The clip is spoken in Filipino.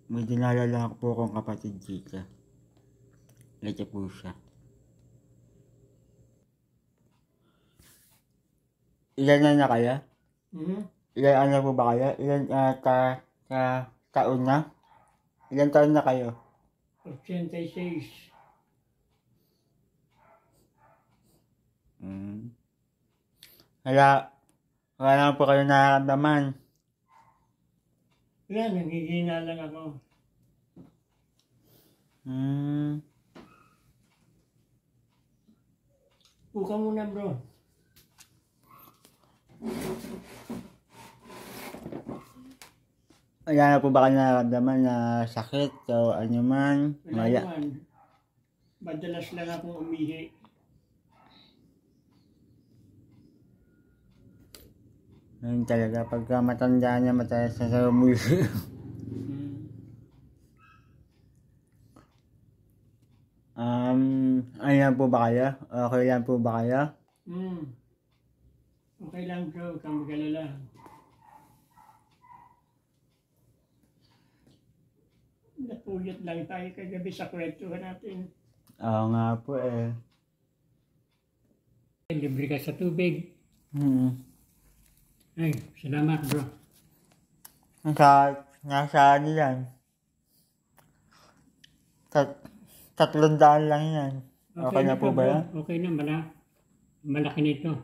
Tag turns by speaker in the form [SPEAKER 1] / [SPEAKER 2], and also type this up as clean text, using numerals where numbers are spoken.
[SPEAKER 1] May dinala lang po akong kapatid dito. Ito po siya. Ilan na kaya? Ilan ano po ba kayo? Ilan taon na? Ilan taon na kayo?
[SPEAKER 2] 86.
[SPEAKER 1] Wala naman po kayo nararamdaman.
[SPEAKER 2] Yan, nanghihina lang ako. Puka muna, bro.
[SPEAKER 1] Wala na po ba kayo nararamdaman na sakit o ano man?
[SPEAKER 2] Wala naman. Madalas lang akong umihi.
[SPEAKER 1] Ayun talaga, pagka matanda na matalas na sa umuwi. Ayan po ba kayo? Okay lang po ba kayo?
[SPEAKER 2] Okay lang, bro. Huwag kang mag-alala. Napuyat lang tayo kagabi sa kwentuhan natin.
[SPEAKER 1] Oo nga po eh.
[SPEAKER 2] Libre ka sa tubig. Ay, salamat, bro.
[SPEAKER 1] Nasa ano yan? 300 lang yan. Okay na po ba yan?
[SPEAKER 2] Okay na, malaki nito.